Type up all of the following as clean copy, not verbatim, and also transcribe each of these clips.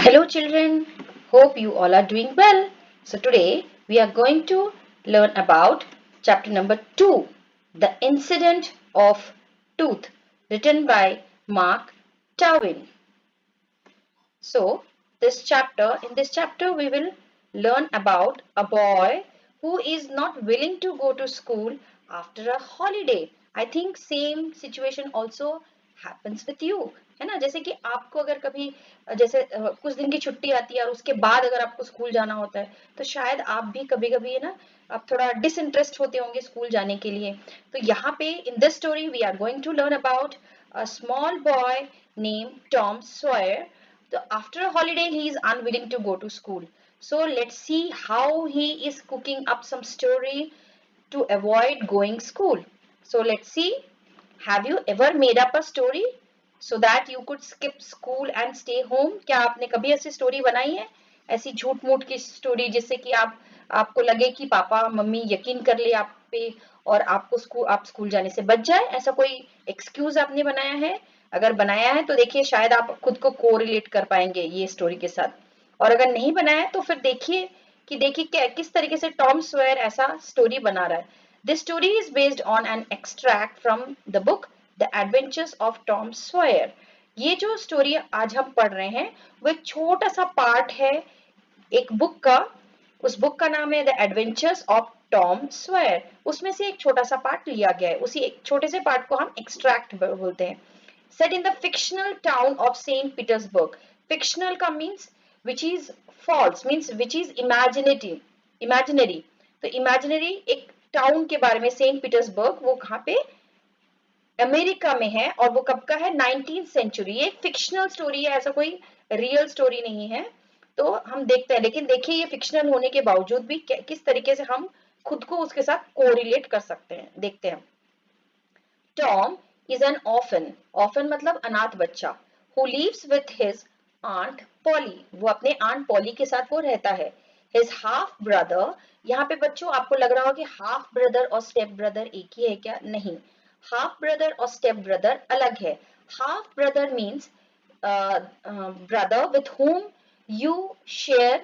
Hello children, hope you all are doing well. So today we are going to learn about chapter number 2, The Incident of Tooth, written by Mark Twain. So in this chapter we will learn about a boy who is not willing to go to school after a holiday. I think same situation also happens with you, है ना? जैसे कि आपको अगर कभी जैसे कुछ दिन की छुट्टी आती है और उसके बाद अगर आपको स्कूल जाना होता है तो शायद आप भी कभी कभी है ना आप थोड़ा डिसइंटरेस्ट होते होंगे स्कूल जाने के लिए. तो यहाँ पे in this story we are going to learn about a small boy named Tom Sawyer. So after a holiday, he is unwilling to go to school. So let's see how he is cooking up some story to avoid going school. So let's see. Have you ever made up a story so that you could skip school and stay home? क्या आपने कभी ऐसी story बनाई है? ऐसी झूठ मूठ की स्टोरी जिससे कि आपको लगे कि पापा मम्मी यकीन कर ले आप पे और आप स्कूल जाने से बच जाए, ऐसा कोई एक्सक्यूज आपने बनाया है? अगर बनाया है तो देखिए शायद आप खुद को कोरिलेट कर पाएंगे ये स्टोरी के साथ, और अगर नहीं बनाया है तो फिर देखिए किस तरीके से टॉम सॉयर ऐसा स्टोरी बना रहा है. This story is based on an extract from the book the adventures of Tom Sawyer. ये जो स्टोरी आज हम पढ़ रहे हैं वो एक छोटा सा पार्ट है एक बुक का. उस बुक का नाम है the adventures of Tom Sawyer. उसमें से एक छोटा सा पार्ट लिया गया है. उसी एक छोटे से पार्ट को हम एक्सट्रैक्ट बोलते हैं. Set in the fictional town of Saint Petersburg. Fictional का means which is false, means which is imaginary. तो imaginary एक टाउन के बारे में सेंट पीटर्सबर्ग, वो कहाँ पे अमेरिका में है और वो कब का है 19th सेंचुरी. ये फिक्शनल स्टोरी है, ऐसा कोई रियल स्टोरी नहीं है. तो हम देखते हैं, लेकिन देखिए ये फिक्शनल होने के बावजूद भी किस तरीके से हम खुद को उसके साथ कोरिलेट कर सकते हैं. देखते हैं. टॉम is an orphan मतलब अनाथ बच्चा, who lives with his aunt Polly. वो अपने आंट पॉली के साथ वो रहता है. His half brother, यहाँ पे बच्चों आपको लग रहा हो कि हाफ ब्रदर और स्टेप ब्रदर एक ही है क्या? नहीं, हाफ ब्रदर और स्टेप ब्रदर अलग है. Half brother means brother with whom you share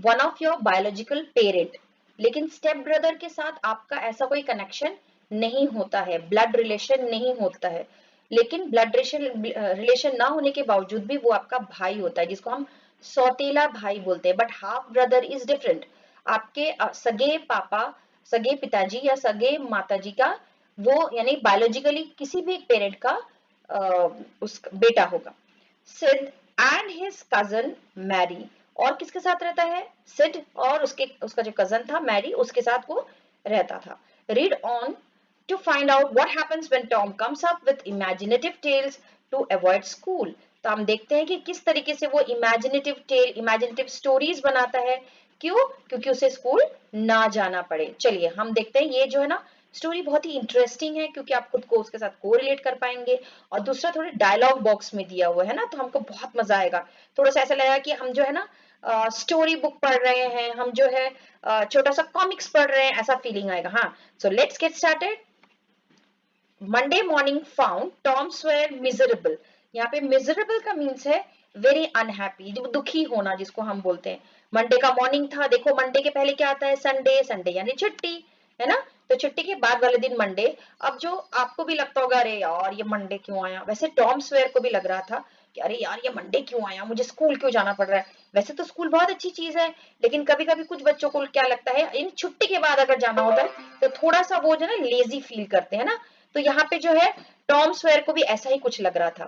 one of your biological parent. लेकिन स्टेप ब्रदर के साथ आपका ऐसा कोई कनेक्शन नहीं होता है, ब्लड रिलेशन नहीं होता है. लेकिन ब्लड रिलेशन ना होने के बावजूद भी वो आपका भाई होता है, जिसको हम सौतेला भाई बोलते हैं. But half brother is different. आपके सगे पापा, सगे पिताजी या सगे माताजी का वो यानी बायोलॉजिकली किसी भी एक पेरेंट का उस बेटा होगा. Sid and his cousin Mary. और किसके साथ रहता है? सिड और उसका जो कजन था मैरी, उसके साथ वो रहता था. Read on to find out what happens when Tom comes up with imaginative tales to avoid school. तो हम देखते हैं कि किस तरीके से वो इमेजिनेटिव स्टोरीज बनाता है. क्यों? क्योंकि उसे स्कूल ना जाना पड़े. चलिए हम देखते हैं. ये जो है ना स्टोरी बहुत ही इंटरेस्टिंग है क्योंकि आप खुद को उसके साथ कोरिलेट कर पाएंगे, और दूसरा थोड़े डायलॉग बॉक्स में दिया हुआ है ना, तो हमको बहुत मजा आएगा. थोड़ा सा ऐसा लगेगा कि हम जो है ना स्टोरी बुक पढ़ रहे हैं, हम जो है छोटा सा कॉमिक्स पढ़ रहे हैं, ऐसा फीलिंग आएगा. हाँ, so let's get started. Monday morning found Tom Sawyer miserable. यहाँ पे miserable का मीन्स है very unhappy, जो दुखी होना जिसको हम बोलते हैं. मंडे का मॉर्निंग था. देखो मंडे के पहले क्या आता है? संडे. संडे यानी छुट्टी, है ना? तो छुट्टी के बाद वाले दिन मंडे. अब जो आपको भी लगता होगा अरे यार ये मंडे क्यों आया, वैसे टॉम सॉयर को भी लग रहा था कि अरे यार ये मंडे क्यों आया, मुझे स्कूल क्यों जाना पड़ रहा है. वैसे तो स्कूल बहुत अच्छी चीज है, लेकिन कभी कभी कुछ बच्चों को क्या लगता है इन छुट्टी के बाद अगर जाना होता है तो थोड़ा सा वो जो है ना लेजी फील करते हैं ना. तो यहाँ पे जो है टॉम सॉयर को भी ऐसा ही कुछ लग रहा था.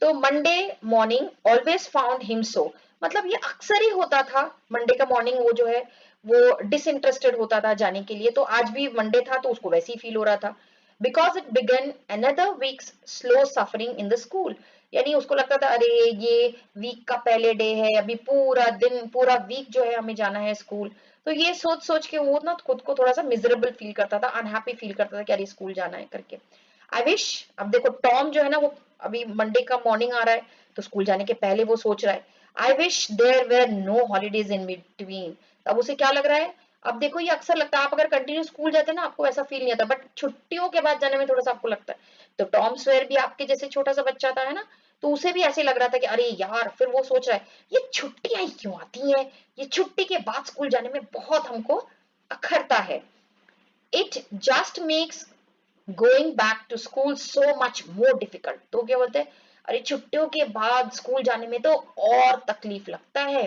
तो Monday morning always found him so, मतलब ये अक्सर ही होता था. मंडे का मॉर्निंग वो जो है वो डिसइंटरेस्टेड होता था जाने के लिए. तो आज भी मंडे था तो उसको वैसे ही फील हो रहा था. Because it began another weeks slow suffering in the school. यानी उसको लगता था अरे ये वीक का पहले डे है, अभी पूरा दिन पूरा वीक जो है हमें जाना है स्कूल. तो ये सोच सोच के वो ना खुद को थोड़ा सा मिजरेबल फील करता था, अनहैप्पी फील करता था कि अरे स्कूल जाना है करके. आई विश, अब देखो टॉम जो है ना वो अभी मंडे का मॉर्निंग आ रहा है तो स्कूल जाने के पहले वो सोच रहा है I wish there were no holidays in between. अब उसे क्या लग रहा है? अब देखो ये अक्सर लगता है, आप अगर कंटिन्यू स्कूल जाते हैं ना आपको ऐसा फील नहीं आता, बट छुट्टियों के बाद जाने में थोड़ा सा आपको लगता है. तो टॉम सॉयर भी आपके जैसे छोटा सा बच्चा था, है ना? तो उसे भी ऐसे लग रहा था कि अरे यार, फिर वो सोच रहा है ये छुट्टियां क्यों आती हैं, ये छुट्टी के बाद स्कूल जाने में बहुत हमको अखरता है। It just makes going back to school so much more difficult. तो क्या बोलते हैं, अरे छुट्टियों के बाद स्कूल जाने में तो और तकलीफ लगता है।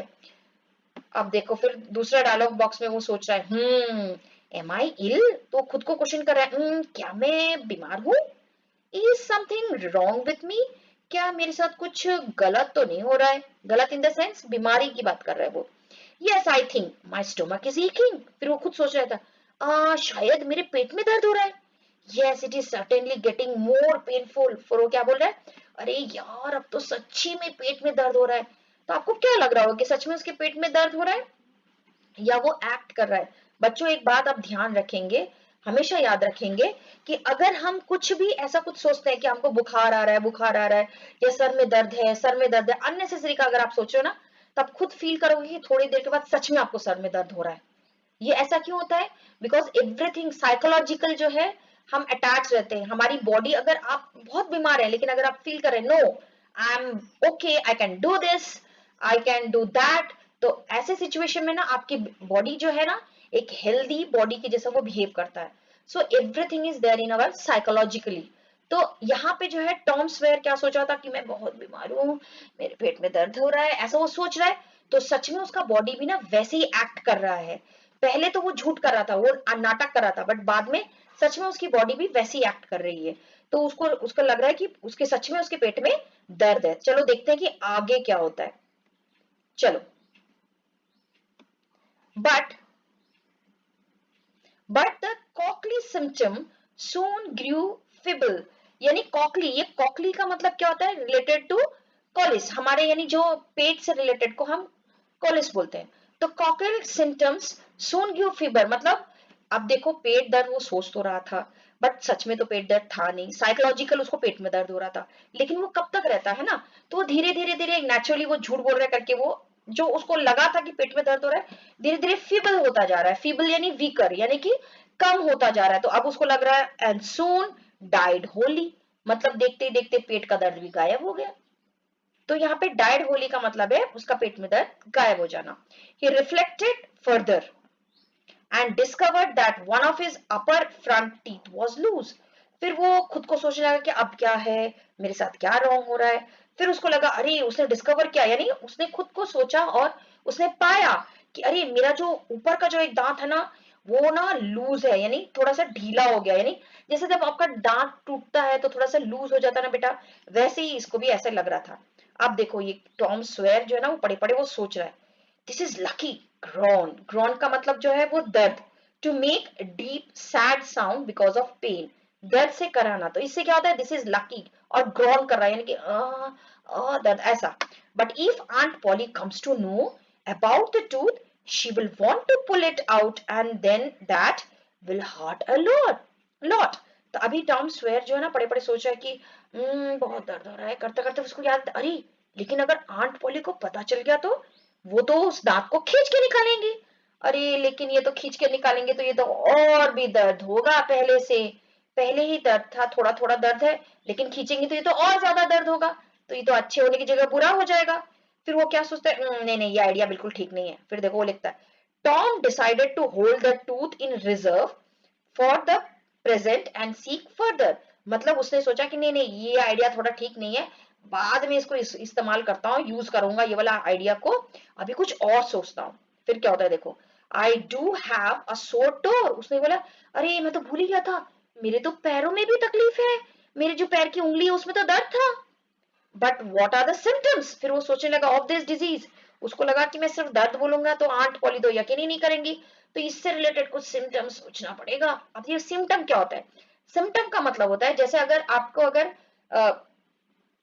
अब देखो फिर दूसरा डायलॉग बॉक्स में वो सोच रहा है, एम आई इल, तो खुद को क्वेश्चन कर रहा है, क्या मैं बीमार हूं, is something wrong with me, क्या मेरे साथ कुछ गलत तो नहीं हो रहा है, गलत इन द सेंस बीमारी की बात कर रहा है वो। Yes I think my stomach is aching, फिर वो खुद सोच रहा था शायद मेरे पेट में दर्द हो रहा है। Yes it is certainly getting more painful, फिर वो क्या बोल रहा है, अरे यार अब तो सच्ची में पेट में दर्द हो रहा है। तो आपको क्या लग रहा होगा कि सच में उसके पेट में दर्द हो रहा है या वो एक्ट कर रहा है। बच्चों एक बात आप ध्यान रखेंगे, हमेशा याद रखेंगे कि अगर हम कुछ भी ऐसा कुछ सोचते हैं कि हमको बुखार आ रहा है, बुखार आ रहा है, या सर में दर्द है, सर में दर्द है, अननेसेसरी का अगर आप सोचो ना, तब खुद फील करोगे कि थोड़ी देर के बाद सच में आपको सर में दर्द हो रहा है। ये ऐसा क्यों होता है, बिकॉज एवरीथिंग साइकोलॉजिकल जो है, हम अटैच रहते हैं। हमारी बॉडी, अगर आप बहुत बीमार है लेकिन अगर आप फील करें no I am okay, I can do this, I can do that, तो ऐसे सिचुएशन में ना आपकी बॉडी जो है ना, एक हेल्दी बॉडी के जैसा वो बिहेव करता है। So everything is there in our psychologically. तो यहाँ पे जो है टॉम सॉयर क्या सोच रहा था कि मैं बहुत बीमार हूँ, मेरे पेट में दर्द हो रहा है, ऐसा वो सोच रहा है। तो सच में उसका बॉडी भी ना वैसे ही एक्ट कर रहा है। पहले तो वो झूठ कर रहा था, वो नाटक कर रहा था, बट बाद में सच में उसकी बॉडी भी वैसी एक्ट कर रही है। तो उसको उसको लग रहा है कि उसके सच में उसके पेट में दर्द है। चलो देखते हैं कि आगे क्या होता है। चलो, but the colicky symptom soon grew feeble, यानी कॉकली, ये कॉकली का मतलब क्या होता है, रिलेटेड टू कॉलिस, हमारे यानी जो पेट से रिलेटेड को हम कॉलिस बोलते हैं। तो cockle symptoms soon grew feeble मतलब, अब देखो पेट दर्द वो सोच तो रहा था, बट सच में तो पेट दर्द था नहीं, साइकोलॉजिकल उसको पेट में दर्द हो रहा था। लेकिन वो कब तक रहता है ना, तो वो धीरे धीरे धीरे नेचुरली वो झूठ बोल रहा है करके, वो जो उसको लगा था कि पेट में दर्द हो रहा है, धीरे धीरे फीबल होता जा रहा है। फीबल यानी वीकर, यानी कि कम होता जा रहा है। तो अब उसको लग रहा है एंड सून डाइड होली, मतलब देखते ही देखते पेट का दर्द भी गायब हो गया। तो यहाँ पे डाइड होली का मतलब है उसका पेट में दर्द गायब हो जाना। He reflected further and discovered that one of his upper front teeth was loose. फिर वो खुद को सोचने लगा कि अब क्या है, मेरे साथ क्या रॉन्ग हो रहा है। फिर उसको लगा, अरे उसने डिस्कवर किया, यानी उसने खुद को सोचा और उसने पाया कि अरे मेरा जो ऊपर का जो एक दांत है ना, वो ना लूज है, यानी थोड़ा सा ढीला हो गया। यानी जैसे जब आपका दांत टूटता है तो थोड़ा सा लूज हो जाता है ना बेटा, वैसे ही इसको भी ऐसे लग रहा था। अब देखो ये टॉम सॉयर जो है ना, वो पड़े पड़े वो सोच रहा है, this is lucky groan, groan का मतलब जो है वो दर्द, to make deep sad sound because of pain, दर्द से कराना। तो इससे क्या होता है, दिस इज लकी, और ग्रॉन कर रहा है यानी कि दर्द ऐसा। But if aunt Polly comes to know about the tooth, she will want to pull it out and then that will hurt a lot. तो अभी टॉम सॉयर जो है ना पड़े पड़े सोच रहा है कि बहुत दर्द हो रहा है, करते करते उसको याद, अरे लेकिन अगर आंट पॉली को पता चल गया तो वो तो उस दांत को खींच के निकालेंगे। अरे लेकिन ये तो खींच के निकालेंगे तो ये तो और भी दर्द होगा पहले से, पहले ही दर्द था, थोड़ा थोड़ा दर्द है, लेकिन खींचेंगे तो ये तो और ज्यादा दर्द होगा, तो ये तो अच्छे होने की जगह बुरा हो जाएगा। फिर वो क्या सोचता है, नहीं नहीं ये आइडिया बिल्कुल ठीक नहीं है। फिर देखो वो लिखता है, Tom decided to hold the tooth in reserve for the present and seek further. मतलब उसने सोचा कि नहीं नहीं ये आइडिया थोड़ा ठीक नहीं है, बाद में इसको इस्तेमाल करता हूँ, यूज करूंगा ये वाला आइडिया को, अभी कुछ और सोचता हूँ। फिर क्या होता है देखो, आई डू हैव अ सोर टोर, उसने बोला अरे मैं तो भूल ही गया था, मेरे तो पैरों में भी तकलीफ है, मेरे जो पैर की उंगली है उसमें तो दर्द था। But what are the symptoms, फिर वो सोचने लगा ऑफ दिस डिजीज। उसको लगा कि मैं सिर्फ दर्द बोलूंगा तो आंट पॉली तो यकीन ही नहीं करेंगी, तो इससे रिलेटेड कुछ सिम्टम्स सोचना पड़ेगा। अब ये सिम्टम क्या होता है, सिम्टम का मतलब होता है जैसे अगर आपको अगर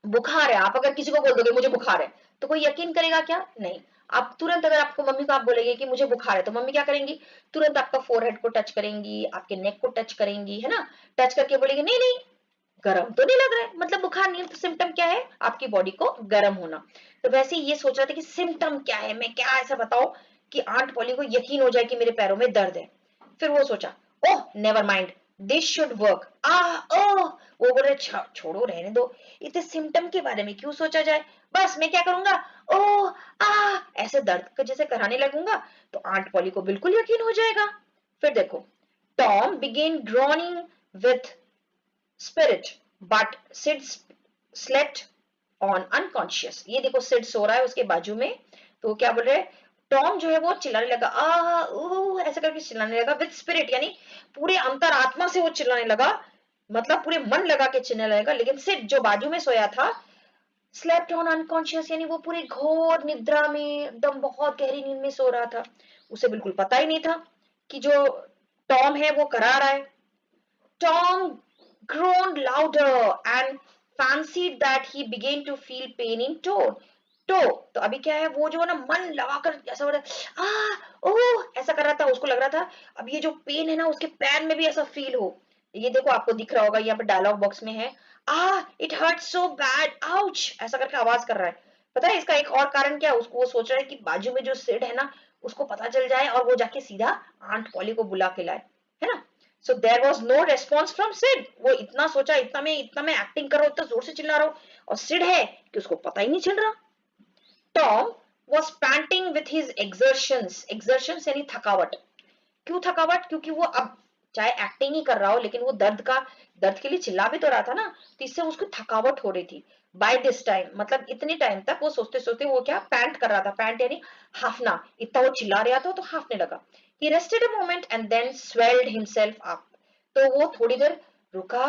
बुखार है, आप अगर किसी को बोल दोगे मुझे बुखार है, तो कोई यकीन करेगा क्या, नहीं। आप तुरंत अगर आपको मम्मी को आप बोलेंगे कि मुझे बुखार है, तो मम्मी क्या करेंगी, तुरंत आपका फोरहेड को टच करेंगी, आपके नेक को टच करेंगी, है ना, टच करके बोलेंगे नहीं नहीं गर्म तो नहीं लग रहा है, मतलब बुखार नहीं है। तो सिम्टम क्या है, आपकी बॉडी को गर्म होना। तो वैसे ये सोच रहा था कि सिम्टम क्या है, मैं क्या ऐसा बताऊं कि आंट पॉली को यकीन हो जाए कि मेरे पैरों में दर्द है। फिर वो सोचा, oh never mind, this should work. ओ वो बोल रहे छोड़ो रहने दो, इतने सिम्टम के बारे में क्यों सोचा जाए, बस मैं क्या करूंगा, ओ ऐसे दर्द के जैसे कराने लगूंगा तो आंट पॉली को बिल्कुल यकीन हो जाएगा। फिर देखो, Tom began groaning with spirit but Sid slept on unconscious. ये देखो सिड सो रहा है उसके बाजू में, तो क्या बोल रहे, टॉम जो है वो चिल्लाने लगा, ऐसे करके चिल्लाने लगा विद स्पिरिट, यानी पूरे अंतरात्मा से वो चिल्लाने लगा, मतलब पूरे मन लगा के चिल्लाने लगा। लेकिन सिड जो बाजू में सोया था, स्लेप्ट ऑन अनकॉन्शियस, यानी वो पूरी घोर निद्रा में एकदम बहुत गहरी नींद में सो रहा था। उसे बिल्कुल पता ही नहीं था कि जो टॉम है वो करा रहा है। Tom groaned louder and fancied that he began to feel pain in toe। तो अभी क्या है, वो जो है ना मन लगाकर ऐसा हो रहा है, ओह ऐसा कर रहा था, उसको लग रहा था अब ये जो पेन है ना उसके पैर में भी ऐसा फील हो। ये देखो आपको दिख रहा होगा, यहाँ पे डायलॉग बॉक्स में है, it hurt so bad, ouch, ऐसा करके आवाज कर रहा है। पता है इसका एक और कारण क्या है, उसको वो सोच रहा है कि बाजू में जो सिड है ना उसको पता चल जाए और वो जाके सीधा आंट पॉली को बुला के लाए, है ना। So there was no response from Sid. वो इतना सोचा, इतना मैं एक्टिंग कर रहा हूँ, इतना जोर से चिल्ला रहा हूँ, और सिड है कि उसको पता ही नहीं चल रहा। Tom was panting with his exertions, exertions यानी थकावट। क्यों थकावट, क्योंकि वो अब चाहे एक्टिंग ही कर रहा हो लेकिन वो दर्द के लिए चिल्ला भी तो रहा था ना, तो इससे उसको थकावट हो रही थी। बाय दिस टाइम मतलब इतने टाइम तक वो सोचते सोचते वो क्या पैंट कर रहा था, पैंट यानी हाफना, इतना वो चिल्ला रहा था तो हाफने लगा। He rested a moment and then swelled himself up. तो वो थोड़ी देर रुका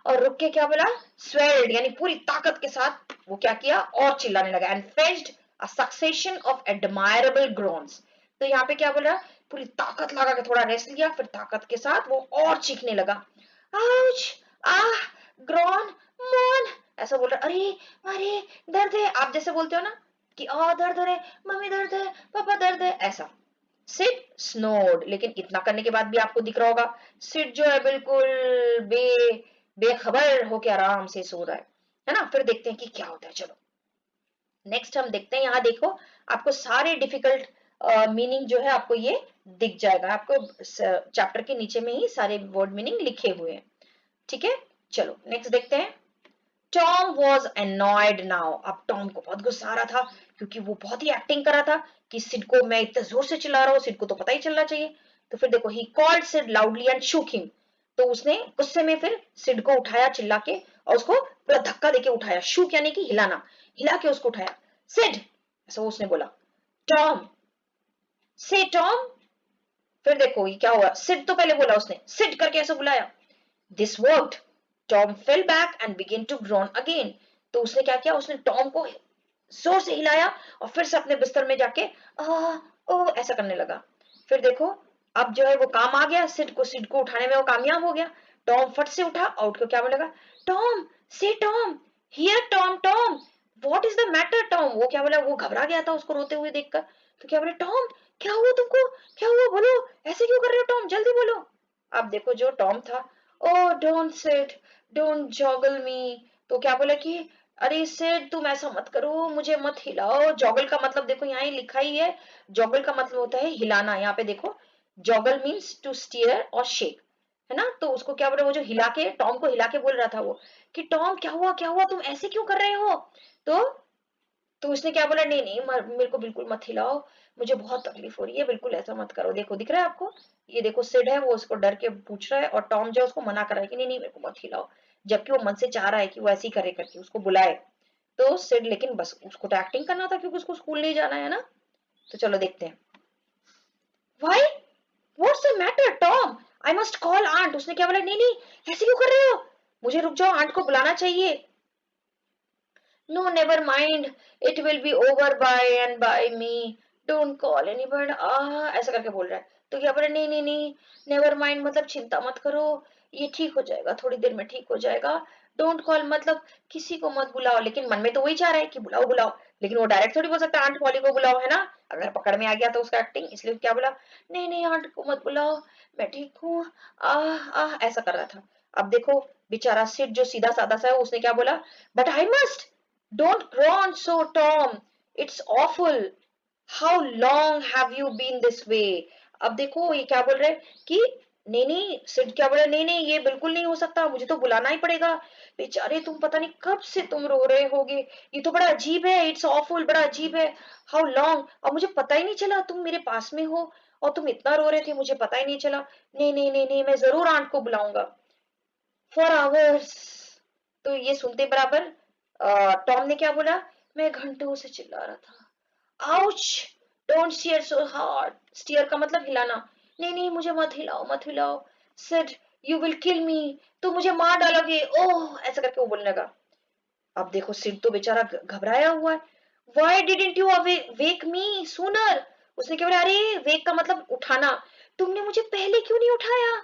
और रुक के क्या बोला, स्वेल्ड यानी पूरी ताकत के साथ वो क्या किया और चिल्लाने लगा, and fetched a succession of admirable groans. तो यहाँ पे क्या बोल रहा, पूरी ताकत लगा के थोड़ा रेस्ट लिया, फिर ताकत के साथ वो और चीखने लगा, आउच, आह, ग्रॉन, मोन, ऐसा बोल रहा, अरे अरे दर्द है, आप जैसे बोलते हो ना कि दर्द है, मम्मी दर्द है, पापा दर्द है, ऐसा। सिड स्नोर्ड, लेकिन इतना करने के बाद भी आपको दिख रहा होगा सिड जो है बिल्कुल बेखबर होके आराम से सो रहा है ना। फिर देखते हैं कि क्या होता है, चलो नेक्स्ट हम देखते हैं। यहाँ देखो आपको सारे डिफिकल्ट मीनिंग जो है आपको ये दिख जाएगा, आपको चैप्टर के नीचे में ही सारे वर्ड मीनिंग लिखे हुए हैं, ठीक है। चलो नेक्स्ट देखते हैं। टॉम वॉज एनॉयड नाउ, अब टॉम को बहुत गुस्सा आ रहा था क्योंकि वो बहुत ही एक्टिंग कर रहा था कि सिड को मैं इतने जोर से चिल्ला रहा हूँ, सिड को तो पता ही चलना चाहिए। तो फिर देखो, he called Sid loudly and shook him. तो उसने गुस्से में फिर सिड को उठाया चिल्ला के और उसको पूरा धक्का देके उठाया, शूक यानी कि हिलाना, हिला के उसको उठाया। सिड, ऐसा उसने बोला, टॉम, से टॉम। फिर देखो ये क्या हुआ, सिड तो पहले बोला उसने, सिड करके ऐसा बुलाया। This worked, Tom fell back and began to groan again. तो उसने क्या किया, उसने टॉम को जोर से हिलाया और फिर से अपने बिस्तर में जाके ओ ऐसा करने लगा। फिर देखो अब जो है वो काम आ गया, सिड को उठाने में वो कामयाब हो गया। टॉम फट से उठा और उठ के क्या बोलेगा, टॉम, से Tom, here Tom, Tom, what is the matter Tom. वो क्या बोला, वो घबरा गया था उसको रोते हुए देखकर। तो क्या बोले, टॉम क्या हुआ तुमको, क्या हुआ, बोलो, ऐसे क्यों कर रहे हो टॉम, जल्दी बोलो। अब देखो जो टॉम था, oh don't sit, don't juggle मी। तो क्या बोला कि अरे सिड तुम ऐसा मत करो, मुझे मत हिलाओ। जॉगल का मतलब देखो यहाँ ही लिखा ही है, जॉगल का मतलब होता है हिलाना। यहाँ पे देखो जॉगल मीन्स टू स्टीयर और शेक, है ना। तो उसको क्या बोला, वो जो हिला के टॉम को हिला के बोल रहा था वो कि टॉम क्या हुआ तुम ऐसे क्यों कर रहे हो। तो तो उसने क्या बोला, नहीं नहीं मेरे को बिल्कुल मत हिलाओ, मुझे बहुत तकलीफ हो रही है, बिल्कुल ऐसा मत करो। देखो दिख रहा है आपको, ये देखो सिड है वो उसको डर के पूछ रहा है और टॉम जो है उसको मना कर रहा है कि नहीं नहीं मेरे को मत हिलाओ, जबकि वो मन से चाह रहा है कि वो ऐसे ही करे करके उसको बुलाए। तो सिड लेकिन बस उसको तो एक्टिंग करना था क्योंकि उसको स्कूल नहीं जाना है ना। तो चलो देखते हैं। Why, what's the matter Tom, I must call aunt. उसने क्या बोला, नहीं नहीं ऐसे क्यों कर रहे हो, मुझे रुक जाओ, आंट को बुलाना चाहिए। No, never mind. It will be over by and by me. Don't call anyone. ऐसा करके बोल रहा है। तो क्या बोल रहा है, नहीं नहीं नहीं, never mind मतलब चिंता मत करो, ये ठीक हो जाएगा, थोड़ी देर में ठीक हो जाएगा। डोंट कॉल मतलब किसी को मत बुलाओ, लेकिन मन में तो वही चाह रहा है कि बुलाओ बुलाओ, लेकिन वो डायरेक्ट थोड़ी बोल सकता है आंट पॉली को बुलाओ, है ना। अगर पकड़ में आ गया तो उसका एक्टिंग, इसलिए क्या बोला, नहीं नहीं आंट को मत बुलाओ, मैं ठीक हूँ, ऐसा कर रहा था। अब देखो बेचारा सिड जो सीधा साधा सा है उसने क्या बोला, but I must, don't groan so, Tom. It's awful. How long have you been this way? अब देखो ये क्या बोल रहे हैं कि नहीं नहीं, सिड क्या बोला, नहीं नहीं ये बिल्कुल नहीं हो सकता, मुझे तो बुलाना ही पड़ेगा। बेचारे तुम पता नहीं कब से तुम रो रहे होगे, ये तो बड़ा अजीब है, इट्स ऑफुल, बड़ा अजीब है। हाउ लॉन्ग, और मुझे पता ही नहीं चला तुम मेरे पास में हो और तुम इतना रो रहे थे, मुझे पता ही नहीं चला। नहीं नहीं नहीं नहीं, मैं जरूर आंट को बुलाऊंगा। For hours. तो ये सुनते बराबर टॉम ने क्या बोला, मैं घंटों से चिल्ला रहा था। Ouch, don't stir so hard. Stir का मतलब हिलाना। नहीं नहीं मुझे मत हिलाओ मत हिलाओ। सिड यू विल किल मी, तुम मुझे मार डालोगे, ओह, ऐसा करके वो बोलने लगा। अब देखो सिड तो बेचारा घबराया हुआ है। Why didn't you wake me sooner. उसने क्या बोला, अरे वेक का मतलब उठाना, तुमने मुझे पहले क्यों नहीं उठाया।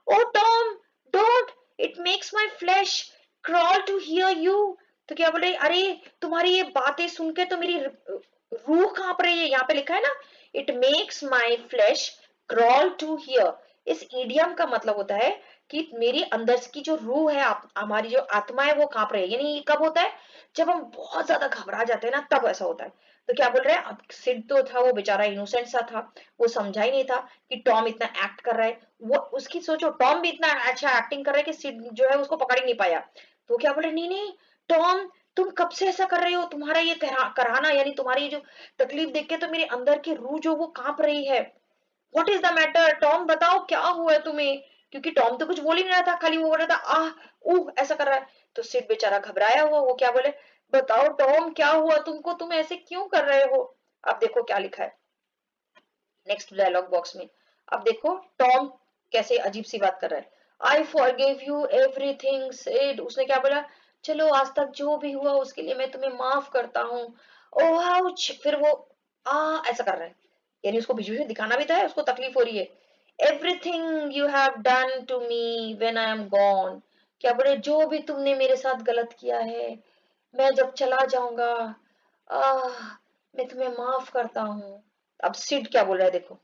Oh Tom don't, it makes my flesh crawl to hear you. तो क्या बोले, अरे तुम्हारी ये बातें सुनकर तो मेरी रूह कांप रही है। यहाँ पे लिखा है ना, it makes my flesh crawl to hear. इस इडियम का मतलब होता है कि मेरी अंदर की जो रूह है, हमारी जो आत्मा है वो कांप रही है। यानी ये कब होता है, जब हम बहुत ज्यादा घबरा जाते हैं ना, तब ऐसा होता है। तो क्या बोल रहे हैं, अब सिड तो था वो बेचारा इनोसेंट सा था, वो समझा ही नहीं था कि टॉम इतना एक्ट कर रहा है। वो उसकी सोचो, टॉम भी इतना अच्छा एक्टिंग कर रहा है कि सिड जो है उसको पकड़ ही नहीं पाया। तो क्या बोल रहे, नहीं नहीं टॉम, तुम कब से ऐसा कर रहे हो, तुम्हारा ये कराना, यानी तुम्हारी जो तकलीफ देख के तो मेरे अंदर की रूह जो वो कांप रही है। What is the matter Tom, बताओ क्या हुआ है तुम्हें। क्योंकि टॉम तो कुछ बोल ही नहीं रहा था, खाली वो बोल रहा था आह ऊह ऐसा कर रहा है। तो सिड बेचारा घबराया हुआ, वो क्या बोले, बताओ टॉम क्या हुआ तुमको, तुम ऐसे क्यों कर रहे हो। अब देखो क्या लिखा है नेक्स्ट डायलॉग बॉक्स में। अब देखो टॉम कैसे अजीब सी बात कर रहा है। I forgive you everything Sid. उसने क्या बोला, चलो आज तक जो भी हुआ उसके लिए मैं तुम्हें माफ करता हूँ। ओह आउच, फिर वो ऐसा कर रहा है, यानी उसको बीच बीच में दिखाना भी तो है, उसको तकलीफ हो रही है। Everything you have done to me when I am gone. क्या बोले, जो भी तुमने मेरे साथ गलत किया है, मैं जब चला जाऊंगा, आह, मैं तुम्हें माफ करता हूँ। अब सिड क्या बोल रहा है देखो,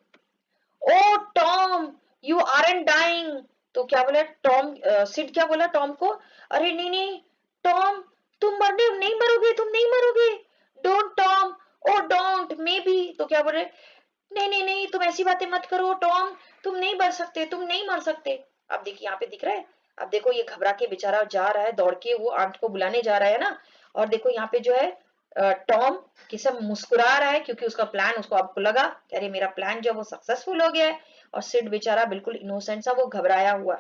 ओ टॉम यू आरंट डाइंग। तो क्या बोला टॉम, सिड क्या बोला टॉम को, अरे नहीं नहीं टॉम, तुम मरने नहीं मरोगे, तुम नहीं मरोगे। Don't Tom, oh don't may be. तो क्या बोल रहे, नहीं नहीं नहीं तुम ऐसी बातें मत करो टॉम, तुम नहीं मर सकते, तुम नहीं मर सकते। अब देखिए यहाँ पे दिख रहा है, अब देखो ये घबरा के बेचारा जा रहा है, दौड़ के वो आंट को बुलाने जा रहा है ना। और देखो यहाँ पे जो है टॉम किसम मुस्कुरा रहा है, क्योंकि उसका प्लान, उसको आपको लगा कि अरे मेरा प्लान जो है वो सक्सेसफुल हो गया है। और सिड बेचारा बिल्कुल इनोसेंट सा, वो घबराया हुआ।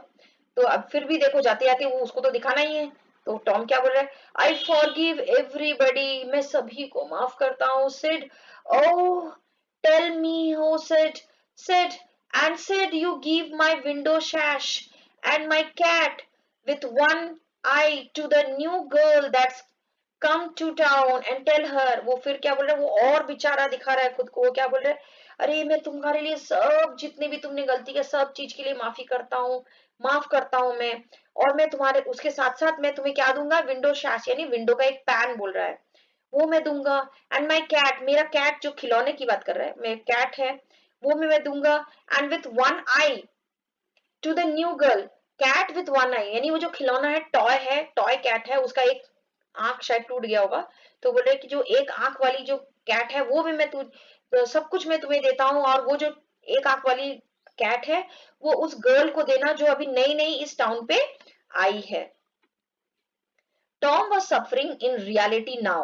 तो अब फिर भी देखो जाते जाते वो उसको तो दिखाना ही है। तो टॉम क्या बोल रहा है, आई फॉरगिव एवरीबडी, मैं सभी को माफ करता हूँ सिड। ओह tell me, oh said, and said you give my window sash and my cat with one eye to the new girl that's come to town and tell her। वो फिर क्या बोल रहा है, वो और बेचारा दिखा रहा है खुद को। वो क्या बोल रहा है, अरे मैं तुम्हारे लिए सब जितने भी तुमने गलती किया सब चीज के लिए माफी करता हूँ, माफ करता हूँ मैं। और मैं तुम्हारे उसके साथ साथ मैं तुम्हें क्या दूंगा, विंडो शैश, यानी विंडो का एक पैन बोल रहा है, वो मैं दूंगा। एंड माई कैट, मेरा कैट जो खिलौने की बात कर रहा है, मेरा कैट है, वो मैं दूंगा। And with one eye to the new girl, cat with one eye, यानी वो जो खिलौना है, टॉय कैट है, उसका एक आंख शायद टूट गया होगा। तो बोल रहे कि जो एक आंख वाली जो कैट है वो भी मैं तो सब कुछ मैं तुम्हें देता हूँ। और वो जो एक आंख वाली कैट है वो उस गर्ल को देना जो अभी नई नई इस टाउन पे आई है। Tom was suffering in reality now.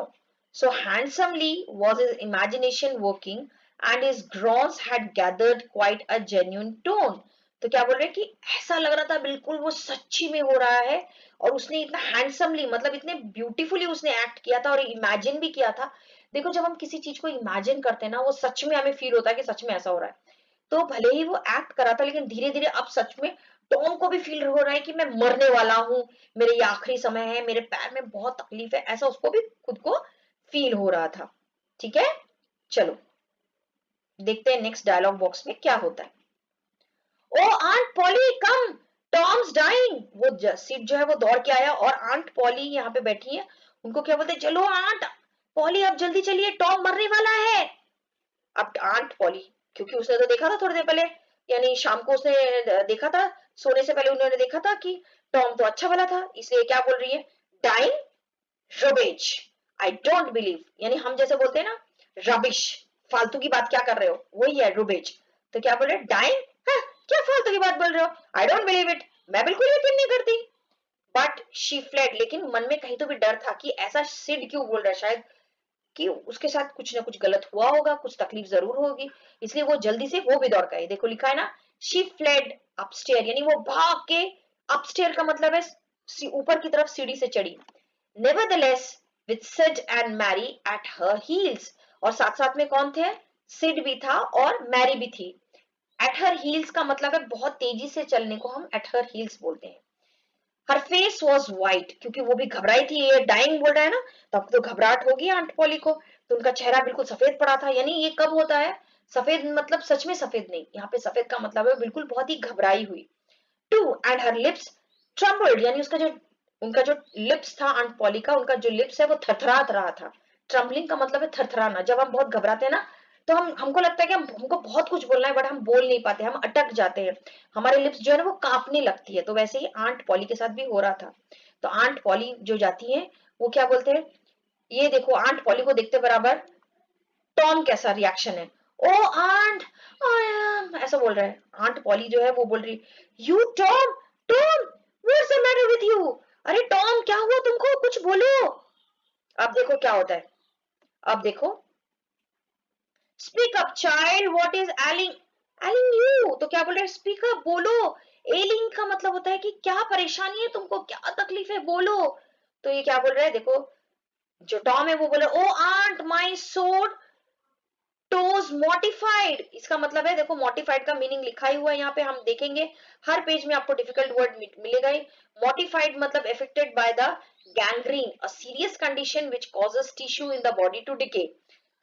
So handsomely was his imagination working and his groans had gathered quite a genuine tone. तो क्या बोल रहे हैं कि ऐसा लग रहा था बिल्कुल वो सच्ची में हो रहा है। और उसने इतना हैंडसमली, मतलब इतने ब्यूटीफुली उसने एक्ट किया था और इमेजिन भी किया था। देखो जब हम किसी चीज को इमेजिन करते हैं ना, वो सच में हमें फील होता है कि सच में ऐसा हो रहा है। तो भले ही वो एक्ट करा था, लेकिन धीरे धीरे अब सच में टॉम को भी फील हो रहा है कि मैं मरने वाला हूँ, मेरे ये आखिरी समय है, मेरे पैर में बहुत तकलीफ है, ऐसा उसको भी खुद को फील हो रहा था। ठीक है, चलो देखते हैं नेक्स्ट डायलॉग बॉक्स में क्या होता है। ओ आंट पॉली कम, टॉम्स डाइंग। वो सिड जो है वो दौड़ के आया और आंट पॉली यहाँ पे बैठी है, उनको क्या बोलते हैं, चलो आंट पॉली अब जल्दी चलिए, टॉम मरने वाला है। अब आंट पॉली, क्योंकि उसने तो देखा था थोड़ी देर पहले, यानी शाम को उसने देखा था, सोने से पहले उन्होंने देखा था कि टॉम तो अच्छा वाला था, इसलिए क्या बोल रही है, डाइंग रबेज, आई डोंट बिलीव, यानी हम जैसे बोलते हैं ना रबिश, फालतू की बात क्या कर रहे हो, वही है रुबेज। तो क्या बोल रहे डाइंग, क्या फालतू की बात बोल रहे हो, आई डोंट बिलीव इट, मैं बिल्कुल यकीन नहीं करती। बट शी फ्लेड, लेकिन मन में कहीं तो भी डर था कि ऐसा सिड क्यों बोल रहा है, शायद कि उसके साथ कुछ ना कुछ गलत हुआ होगा, कुछ तकलीफ जरूर होगी, इसलिए वो जल्दी से वो भी दौड़ गई। देखो लिखा है ना, शी फ्लेड अपस्टेयर, यानी वो भाग के, अपस्टेयर का मतलब है ऊपर की तरफ सीढ़ी से चढ़ी। Nevertheless with Sid and Mary at her heels, और साथ साथ में कौन थे, सिड भी था और मैरी भी थी। एट हर हील्स का मतलब है बहुत तेजी से चलने को हम एट हर हील्स बोलते हैं। हर फेस वॉज व्हाइट, क्योंकि वो भी घबराई थी, ये डाइंग बोल रहा है ना, तब तो घबराहट होगी आंट पॉली को, तो उनका चेहरा बिल्कुल सफेद पड़ा था। यानी ये कब होता है सफेद, मतलब सच में सफेद नहीं, यहाँ पे सफेद का मतलब है बिल्कुल बहुत ही घबराई हुई। Too and her lips trembled, यानी उसका जो, उनका जो लिप्स था आंट पॉली का, उनका जो लिप्स है वो थरथरा रहा था। ट्रम्बलिंग का मतलब है थरथराना, जब हम बहुत घबराते हैं ना, तो हमको लगता है कि हमको बहुत कुछ बोलना है बट हम बोल नहीं पाते, हम अटक जाते हैं, हमारे लिप्स जो है ना वो कांपने लगती है। तो वैसे ही आंट पॉली के साथ भी हो रहा था। तो आंट पॉली जो जाती है वो क्या बोलते हैं, ये देखो आंट पॉली को देखते बराबर टॉम कैसा रिएक्शन है, ओ आंट, ऐसा बोल रहा है। आंट पॉली जो है वो बोल रही, you Tom, Tom what's the matter with you, अरे टॉम क्या हुआ तुमको, कुछ बोलो। अब देखो क्या होता है, अब देखो, speak up child, what is ailing, ailing you, तो क्या बोल रहे हैं, स्पीक अप, बोलो। एलिंग का मतलब होता है कि क्या परेशानी है तुमको, क्या तकलीफ है, बोलो। तो ये क्या बोल रहे हैं, देखो जो टॉम है वो बोले, ओ आंट माई सोड टोज मोटिफाइड, इसका मतलब है, देखो मोटिफाइड का मीनिंग लिखा ही हुआ है यहाँ पे, हम देखेंगे हर पेज में आपको डिफिकल्ट वर्ड मिलेगा ही। मोटिफाइड मतलब affected by the gangrene, a serious condition which causes tissue in the body to decay.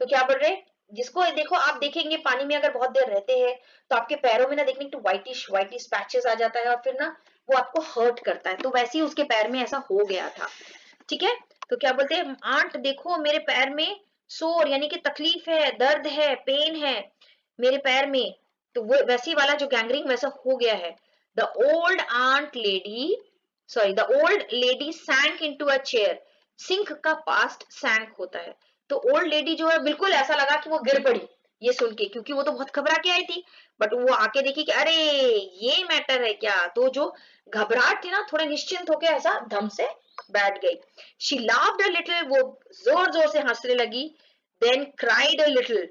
तो क्या बोल रहे हैं, जिसको देखो आप देखेंगे पानी में अगर बहुत देर रहते हैं तो आपके पैरों में ना देखने तो व्हाइटिश व्हाइटिश पैचेस आ जाता है और फिर ना वो आपको हर्ट करता है, तो वैसे ही उसके पैर में ऐसा हो गया था। ठीक है, तो क्या बोलते हैं, आंट देखो मेरे पैर में सोर, यानी कि तकलीफ है, दर्द है, पेन है मेरे पैर में, तो वो वैसी वाला जो गैंग्रीन वैसा हो गया है। The old aunt lady, sorry, the old lady sank into a chair, sink का पास्ट सैंक होता है, तो ओल्ड लेडी जो है बिल्कुल ऐसा लगा कि वो गिर पड़ी ये सुन के, क्योंकि वो तो बहुत घबरा के आई थी, बट वो आके देखी कि अरे ये मैटर है क्या, तो जो घबराहट थी ना थोड़े निश्चिंत होके ऐसा धम से बैठ गई। शी लाफ्ड अ लिटिल, वो जोर जोर से हंसने लगी। देन क्राइड अ लिटिल,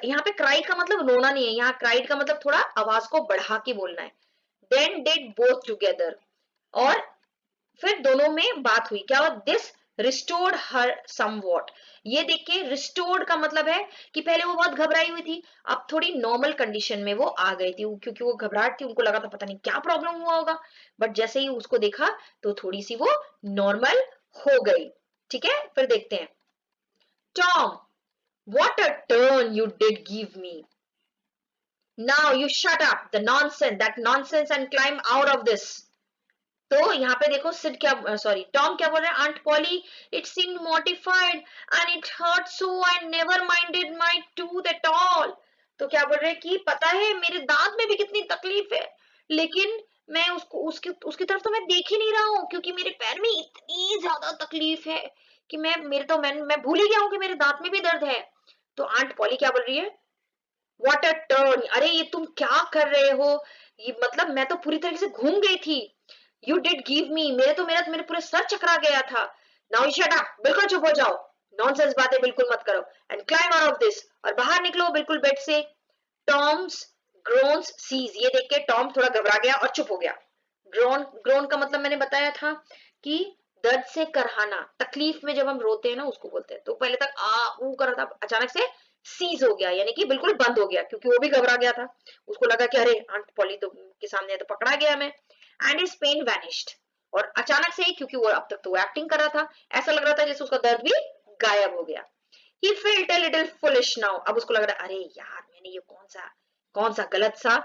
यहाँ पे क्राई का मतलब रोना नहीं है, यहाँ क्राइड का मतलब थोड़ा आवाज को बढ़ा के बोलना है। देन डिड बोथ टुगेदर, और फिर दोनों में बात हुई, क्या हुआ, दिस रिस्टोर्ड हर समवॉट, ये देख के रिस्टोर्ड का मतलब है कि पहले वो बहुत घबराई हुई थी, अब थोड़ी नॉर्मल कंडीशन में वो आ गई थी, क्योंकि वो घबराहट थी, उनको लगा था पता नहीं क्या प्रॉब्लम हुआ होगा, बट जैसे ही उसको देखा तो थोड़ी सी वो नॉर्मल हो गई। ठीक है, फिर देखते हैं, Tom, what a turn you did give me. Now you shut up the nonsense, that nonsense, and climb out of this. तो यहाँ पे देखो सिड क्या, सॉरी टॉम क्या बोल रहा है, Aunt Polly it seemed mortified and it hurt so I never minded my tooth at all. तो क्या बोल रहे हैं कि पता है मेरे दांत में भी कितनी तकलीफ है, लेकिन मैं उसको उसकी उसकी तरफ तो मैं देख ही नहीं रहा हूँ, क्योंकि मेरे पैर में इतनी ज्यादा तकलीफ है कि मैं भूल ही गया हूँ कि मेरे दांत में भी दर्द है। तो आंट पॉली क्या बोल रही है, व्हाट अ टर्न, अरे ये तुम क्या कर रहे हो, ये मतलब मैं तो पूरी तरीके से घूम गई थी। यू डिड गिव मी, मेरे पूरे सर चकरा गया था। नाउ शट अप, बिल्कुल चुप हो जाओ, नॉनसेंस बातें बिल्कुल मत करो, and climb out of this, और बाहर निकलो बिल्कुल बेड से। टॉम्स ग्रोन्स सीज, ये देख के टॉम थोड़ा घबरा गया और चुप हो गया। ग्रोन, ग्रोन का मतलब मैंने बताया था कि दर्द से करहाना, तकलीफ में जब हम रोते हैं ना उसको बोलते हैं। तो पहले तक आ ऊ कर रहा था, अचानक से सीज हो गया, यानी कि बिल्कुल बंद हो गया, क्योंकि वो भी घबरा गया था, उसको लगा कि अरे आंट पॉली तो के सामने तो पकड़ा गया मैं। एंड हिज पेन वैनिश्ड, और अचानक से ही, क्योंकि वो अब तक तो वो एक्टिंग कर रहा था, ऐसा लग रहा था जैसे उसका दर्द भी गायब हो गया। He felt a little foolish now, अब उसको लग रहा है अरे यार मैंने ये कौन सा गलत सा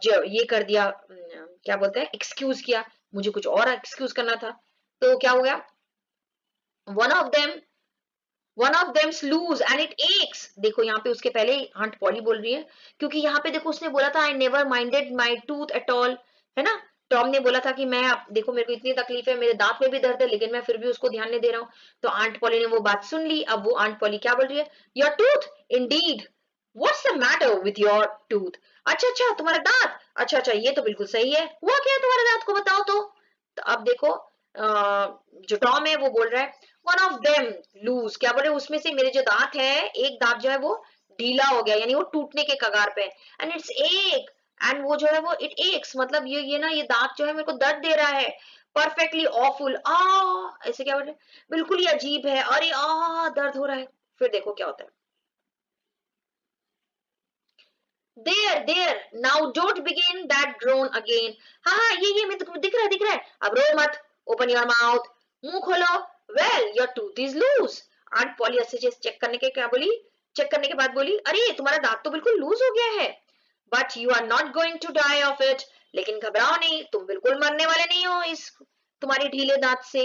जो ये कर दिया, क्या बोलते हैं, एक्सक्यूज किया, मुझे कुछ और एक्सक्यूज करना था। तो क्या हो गया, one of them one of them loose and it aches, देखो यहाँ पे उसके पहले आंट पॉली बोल रही है, क्योंकि यहाँ पे देखो उसने बोला था आई never minded my tooth at all, है ना, टॉम ने बोला था कि मैं, देखो मेरे को इतनी तकलीफ है, मेरे दांत में भी दर्द है, लेकिन मैं फिर भी उसको ध्यान नहीं दे रहा हूँ। तो आंट पॉली ने वो बात सुन ली, अब वो आंट पॉली क्या बोल रही है, your tooth Indeed what's the matter with your tooth? अच्छा अच्छा तुम्हारा दांत, अच्छा अच्छा ये तो बिल्कुल सही है, हुआ क्या तुम्हारे दांत को बताओ तो अब देखो जो टॉम है वो बोल रहा है वन ऑफ देम लूज, क्या बोल रहे उसमें से मेरे जो दांत है एक दांत जो है वो ढीला हो गया, यानी वो टूटने के कगार पे, एंड इट्स एक, एंड वो जो है वो इट एक्स, मतलब ये ना ये दांत जो है मेरे को दर्द दे रहा है, परफेक्टली ऑफुल, आ ऐसे क्या बोल रहे बिल्कुल ही अजीब है, अरे आ दर्द हो रहा है। फिर देखो क्या होता है, there now don't begin that drone again. हाँ हाँ ये मेरे को दिख रहा है, अब रो मत, ओपन योर माउथ, मुंह खोलो, well your tooth is loose. Aunt Polly ऐसे चेक करने के क्या बोली, चेक करने के बाद बोली अरे तुम्हारा दांत तो बिल्कुल लूज हो गया है, but you are not going to die of it, लेकिन घबराओ नहीं, तुम बिल्कुल मरने वाले नहीं हो इस तुम्हारे ढीले दांत से।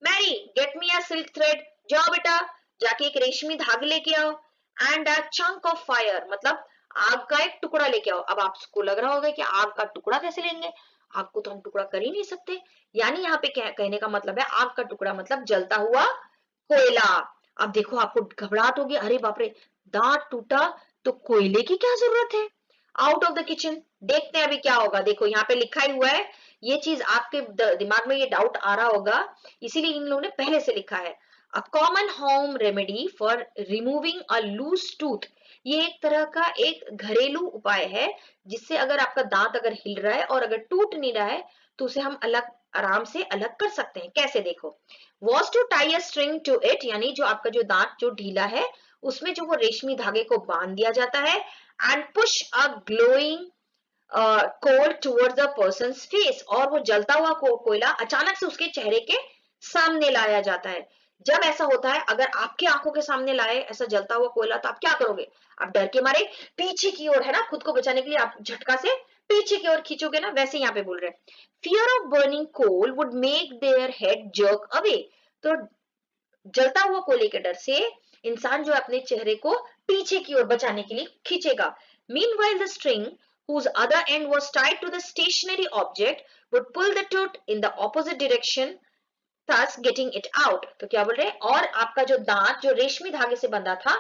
मैरी गेट मी अ सिल्क थ्रेड, जाओ बेटा जाके एक रेशमी धागे लेके आओ, and a chunk of fire, मतलब आग का एक टुकड़ा लेके आओ। अब आपको लग रहा होगा कि आग का टुकड़ा कैसे लेंगे, आग को तो हम टुकड़ा कर ही नहीं सकते, यानी यहाँ पे कहने का मतलब है आग का टुकड़ा मतलब जलता हुआ कोयला। अब देखो आपको घबराहट होगी, अरे बाप रे दांत टूटा तो कोयले की क्या जरूरत है, आउट ऑफ द किचन, देखते हैं अभी क्या होगा। देखो यहाँ पे लिखा ही हुआ है, ये चीज आपके दिमाग में ये डाउट आ रहा होगा, इसीलिए इन लोगों ने पहले से लिखा है a common home remedy for removing a loose tooth. ये एक तरह का एक घरेलू उपाय है जिससे अगर आपका दांत अगर हिल रहा है और अगर टूट नहीं रहा है तो उसे हम अलग आराम से अलग कर सकते हैं। कैसे देखो, was to tie a string to it, यानी जो आपका जो दांत जो ढीला है उसमें जो वो रेशमी धागे को बांध दिया जाता है, and push a glowing coal towards the person's face, और वो जलता हुआ कोयला अचानक से उसके चेहरे के सामने लाया जाता है। जब ऐसा होता है अगर आपके आंखों के सामने लाए ऐसा जलता हुआ कोयला तो आप क्या करोगे, आप डर के मारे पीछे की ओर, है ना, खुद को बचाने के लिए आप झटका से पीछे की ओर खींचोगे ना, वैसे यहाँ पे बोल रहे हैं fear of burning coal would make their head jerk away, तो जलता हुआ कोयले के डर से इंसान जो अपने चेहरे को पीछे की ओर बचाने के लिए खींचेगा। Meanwhile, the string, whose other end was tied to the stationary object, would pull the tooth in the opposite direction, thus getting it out। तो क्या बोल रहे हैं, और आपका जो दांत जो रेशमी धागे से बंधा था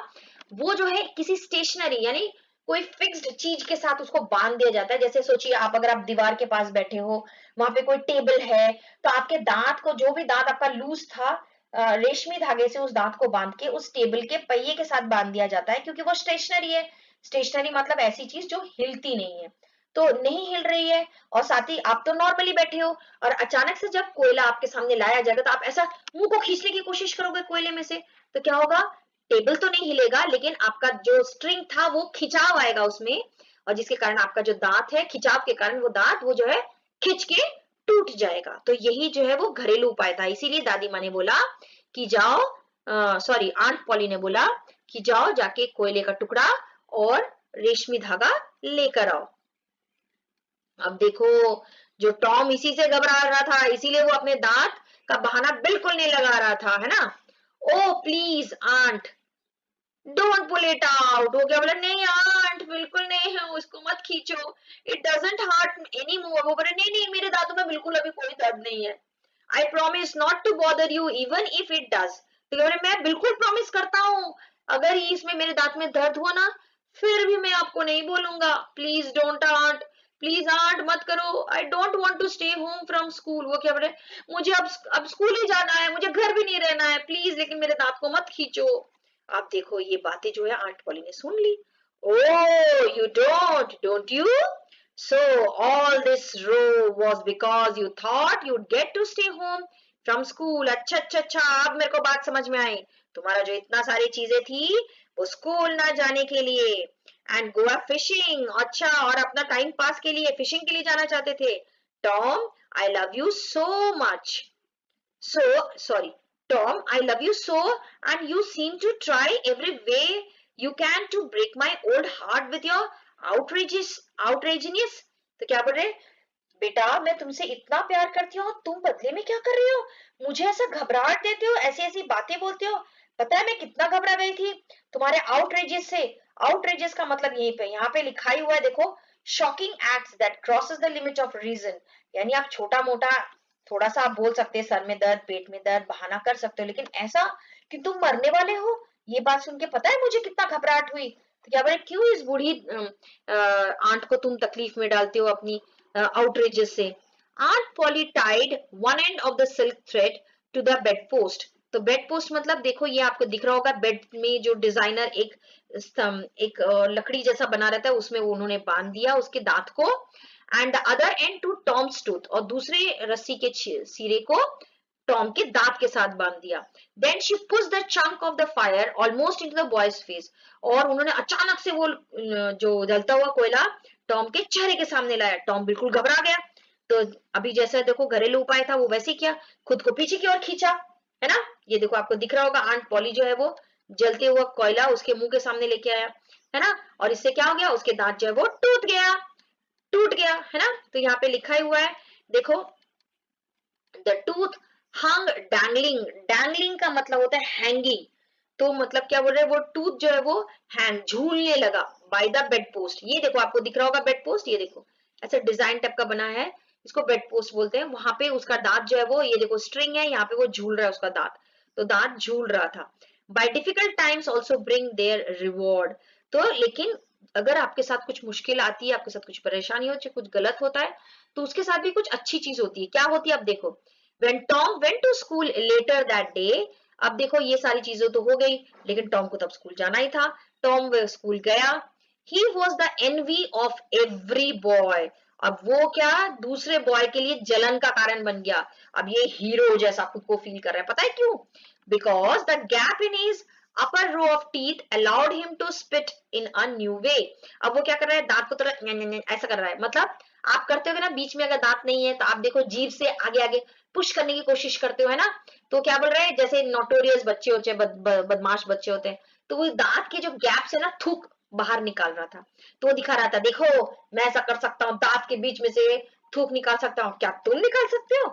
वो जो है किसी स्टेशनरी यानी कोई फिक्स्ड चीज के साथ उसको बांध दिया जाता है। जैसे सोचिए आप अगर आप दीवार के पास बैठे हो, वहां पे कोई टेबल है, तो आपके दांत को जो भी दांत आपका लूज था रेशमी धागे से उस दांत को बांध के उस टेबल के पहिए के साथ बांध दिया जाता है, क्योंकि वो स्टेशनरी है। स्टेशनरी मतलब ऐसी चीज जो हिलती नहीं है, तो नहीं हिल रही है, और साथ ही आप तो नॉर्मली बैठे हो और अचानक से जब कोयला आपके सामने लाया जाएगा तो आप ऐसा मुंह को खींचने की कोशिश करोगे कोयले में से, तो क्या होगा, टेबल तो नहीं हिलेगा लेकिन आपका जो स्ट्रिंग था वो खिंचाव आएगा उसमें, और जिसके कारण आपका जो दांत है खिंचाव के कारण वो दांत वो जो है खिंच के टूट जाएगा। तो यही जो है वो घरेलू उपाय था, इसीलिए दादी माँ ने बोला कि जाओ, सॉरी आंट पॉली ने बोला कि जाओ जाके कोयले का टुकड़ा और रेशमी धागा लेकर आओ। अब देखो जो टॉम इसी से घबरा रहा था, इसीलिए वो अपने दांत का बहाना बिल्कुल नहीं लगा रहा था, है ना। Oh please aunt don't pull it out, वो क्या बोला, नहीं आंट बिल्कुल नहीं है, उसको मत खींचो, it doesn't hurt any more, वो बोले नहीं नहीं मेरे दांतों में बिल्कुल अभी कोई दर्द नहीं है, I promise not to bother you even if it does, तो बोले मैं बिल्कुल प्रॉमिस करता हूँ अगर इसमें मेरे दांत में दर्द हुआ ना फिर भी मैं आपको नहीं बोलूंगा, please don't aunt, please aunt मत करो, I don't want to stay home from school, वो क्या बोले मुझे अब स्कूल ही जाना है, मुझे घर भी नहीं रहना है प्लीज, लेकिन मेरे दांत को मत खींचो। आप देखो ये बातें जो है आंट पॉली ने सुन ली। Oh you don't you, so all this row was because you thought you'd get to stay home from school, अच्छा अच्छा अच्छा अब मेरे को बात समझ में आई, तुम्हारा जो इतना सारी चीजें थी वो स्कूल ना जाने के लिए एंड गो फिशिंग, अच्छा और अपना टाइम पास के लिए फिशिंग के लिए जाना चाहते थे। Tom I love you so much, so sorry Tom, I love you so, and you seem to try every way you can to break my old heart with your outrageousness। तो क्या बोल रहे, बेटा मैं तुमसे इतना प्यार करती हूँ तुम बदले में क्या कर रही हो, मुझे ऐसा घबराहट देते हो, ऐसी ऐसी बातें बोलते हो, पता है मैं कितना घबरा गई थी तुम्हारे आउटरेजेस से। आउटरेजेस का मतलब यहीं पे यहाँ पे लिखा ही हुआ है देखो, shocking acts that crosses the limit of reason, यानी आप छोटा मोटा थोड़ा सा आप बोल सकते हैं सर में दर्द पेट में दर्द बहाना कर सकते हो, लेकिन ऐसा कि तुम मरने वाले हो, ये बात सुन के पता है मुझे कितना घबराहट हुई। तो क्या बोले, क्यों इस बूढ़ी आंट को तुम तकलीफ में डालते हो अपनी आउटरेजेस से। Aunt Polly tied one end of the silk thread to the bed post. तो बेड पोस्ट मतलब देखो ये आपको दिख रहा होगा, बेड में जो डिजाइनर एक लकड़ी जैसा बना रहता है उसमें उन्होंने बांध दिया उसके दांत को, and the other end to Tom's tooth, और दूसरे रस्सी के सिरे को टॉम के दांत के साथ बांध दिया। Then she push the chunk of the fire almost into the boy's face, और उन्होंने अचानक से वो जो जलता हुआ कोयला टॉम के चेहरे के सामने लाया। टॉम बिल्कुल घबरा गया। तो अभी जैसे देखो घरेलू उपाय था वो वैसे किया, खुद को पीछे की ओर खींचा, है ना। ये देखो आपको दिख रहा होगा, आंट पॉली जो है वो जलते हुआ कोयला उसके मुंह के सामने लेके आया, है ना। और इससे क्या हो गया, उसके दांत जो है वो टूट गया, है ना। तो यहाँ पे लिखा ही हुआ है देखो, the tooth hung dangling. Dangling का मतलब होता है हैंगिंग। तो मतलब क्या बोल रहे हैं, वो टूथ जो है वो हैंग झूलने लगा बाय द बेड पोस्ट। ये देखो आपको दिख रहा होगा बेड पोस्ट, ये देखो ऐसा डिजाइन टाइप का बना है, इसको बेड पोस्ट बोलते हैं। वहां पे उसका दांत जो है वो, ये देखो स्ट्रिंग है, यहाँ पे वो झूल रहा है उसका दांत, तो दांत झूल रहा था। By difficult times also bring their reward. तो लेकिन अगर आपके साथ कुछ मुश्किल आती है, आपके साथ कुछ परेशानी होती है, कुछ गलत होता है, तो उसके साथ भी कुछ अच्छी चीज होती है। क्या होती है, अब देखो, When Tom went to school later that day, अब देखो ये सारी चीजें तो हो गई, लेकिन टॉम को तब स्कूल जाना ही था। टॉम स्कूल गया। He was the envy of every boy. अब वो क्या, दूसरे बॉय के लिए जलन का कारण बन गया। अब ये हीरो जैसा खुद को फील कर रहा है, पता है क्यों? Because the gap in his upper row of teeth allowed him to spit in a new way. अब वो क्या कर रहा है, दांत को थोड़ा ऐसा कर रहा है। मतलब आप करते हो ना, बीच में अगर दांत नहीं है तो आप देखो जीभ से आगे आगे पुश करने की कोशिश करते हो, है ना। तो क्या बोल रहे हैं, जैसे नोटोरियस बच्चे होते हैं, बदमाश बच्चे होते हैं, तो वो दांत के जो गैप से ना थूक बाहर निकाल रहा था। तो वो दिखा रहा था, देखो मैं ऐसा कर सकता हूँ, दांत के बीच में से थूक निकाल सकता हूँ, क्या तुम निकाल सकते हो?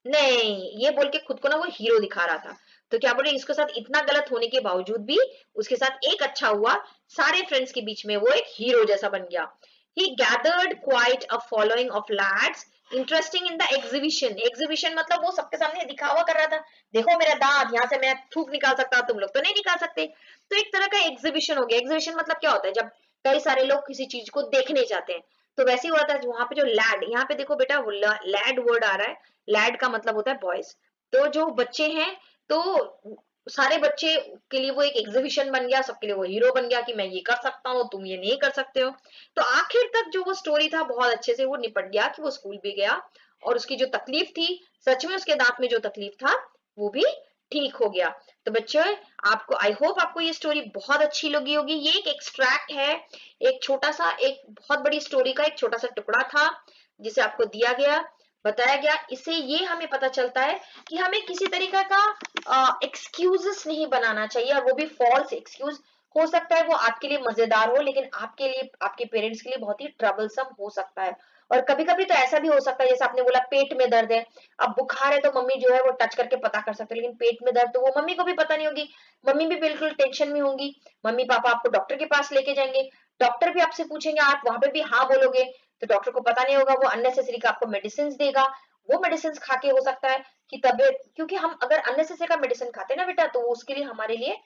नहीं, ये बोल के खुद को ना वो हीरो दिखा रहा था। तो क्या बोल रहे, इसके साथ इतना गलत होने के बावजूद भी उसके साथ एक अच्छा हुआ, सारे फ्रेंड्स के बीच में वो एक हीरो जैसा बन गया। He gathered quite a following of lads interesting in the exhibition. Exhibition मतलब वो सबके सामने दिखावा कर रहा था, देखो मेरा दांत, यहाँ से मैं थूक निकाल सकता, तुम लोग तो नहीं निकाल सकते। तो एक तरह का एग्जीबिशन हो गया। एग्जीबिशन मतलब क्या होता है, जब कई सारे लोग किसी चीज को देखने जाते हैं, तो वैसे ही होता है वहां पे जो लैड, यहाँ पे देखो बेटा लैड वर्ड आ रहा है। लैड का मतलब होता है बॉयज। तो जो बच्चे हैं, तो सारे बच्चे के लिए वो एक एग्जीबिशन बन गया, सबके लिए वो हीरो बन गया कि मैं ये कर सकता हूँ, तुम ये नहीं कर सकते हो। तो आखिर तक जो वो स्टोरी था बहुत अच्छे से वो निपट गया कि वो स्कूल भी गया, और उसकी जो तकलीफ थी, सच में उसके दांत में जो तकलीफ था वो भी ठीक हो गया। तो बच्चों, आपको आई होप आपको ये स्टोरी बहुत अच्छी लगी होगी। ये एक एक्सट्रैक्ट है, एक छोटा सा, एक बहुत बड़ी स्टोरी का एक छोटा सा टुकड़ा था जिसे आपको दिया गया, बताया गया। इससे ये हमें पता चलता है कि हमें किसी तरीका का एक्सक्यूजेस नहीं बनाना चाहिए, और वो भी फॉल्स एक्सक्यूज। हो सकता है वो आपके लिए मजेदार हो, लेकिन आपके लिए, आपके पेरेंट्स के लिए बहुत ही ट्रबलसम हो सकता है। और कभी कभी तो ऐसा भी हो सकता है, जैसे आपने बोला पेट में दर्द है, अब बुखार है तो मम्मी जो है वो टच करके पता कर सकते हैं, लेकिन पेट में दर्द तो वो मम्मी को भी पता नहीं होगी, मम्मी भी बिल्कुल टेंशन में होंगी। मम्मी पापा आपको डॉक्टर के पास लेके जाएंगे, डॉक्टर भी आपसे पूछेंगे, आप वहां पे भी हाँ बोलोगे, तो डॉक्टर को पता नहीं होगा, वो अननेसेसरी का आपको मेडिसिन देगा। वो मेडिसिन खा के हो सकता है कि तबियत, क्योंकि हम अगर अननेसेसरी का मेडिसिन खाते हैं ना बेटा, तो उसके लिए हमारे लिए,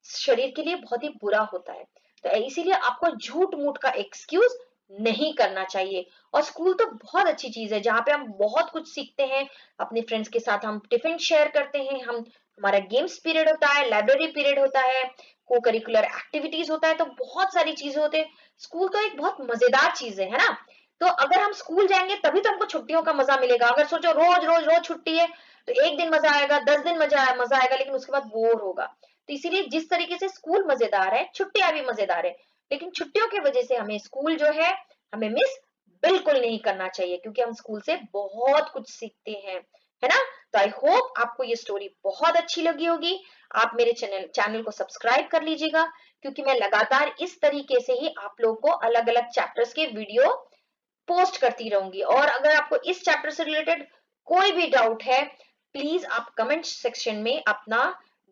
शरीर के लिए बहुत ही बुरा होता है। तो इसीलिए आपको झूठ मूठ का एक्सक्यूज नहीं करना चाहिए। और स्कूल तो बहुत अच्छी चीज है, जहाँ पे हम बहुत कुछ सीखते हैं, अपने फ्रेंड्स के साथ हम टिफिन शेयर करते हैं, हम, हमारा गेम्स पीरियड होता है, लाइब्रेरी पीरियड होता है, को करिकुलर एक्टिविटीज होता है, तो बहुत सारी चीजें होते हैं। स्कूल तो एक बहुत मजेदार चीज है ना। तो अगर हम स्कूल जाएंगे तभी तो हमको छुट्टियों का मजा मिलेगा। अगर सोचो रोज रोज रोज छुट्टी है, तो एक दिन मजा आएगा, 10 दिन मजा आएगा, लेकिन उसके बाद बोर होगा। तो इसीलिए जिस तरीके से स्कूल मजेदार है, छुट्टियां भी मजेदार है, लेकिन छुट्टियों की वजह से हमें स्कूल जो है हमें मिस बिल्कुल नहीं करना चाहिए, क्योंकि हम स्कूल से बहुत कुछ सीखते हैं, है ना। तो आई होप आपको ये स्टोरी बहुत अच्छी लगी होगी। आप मेरे चैनल को सब्सक्राइब कर लीजिएगा, क्योंकि मैं लगातार इस तरीके से ही आप लोगों को अलग अलग चैप्टर्स के वीडियो पोस्ट करती रहूंगी। और अगर आपको इस चैप्टर से रिलेटेड कोई भी डाउट है, प्लीज आप कमेंट सेक्शन में अपना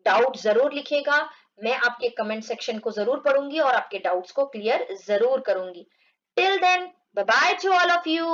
डाउट जरूर लिखिएगा। मैं आपके कमेंट सेक्शन को जरूर पढ़ूंगी और आपके डाउट्स को क्लियर जरूर करूंगी। Till then, bye bye to all of you.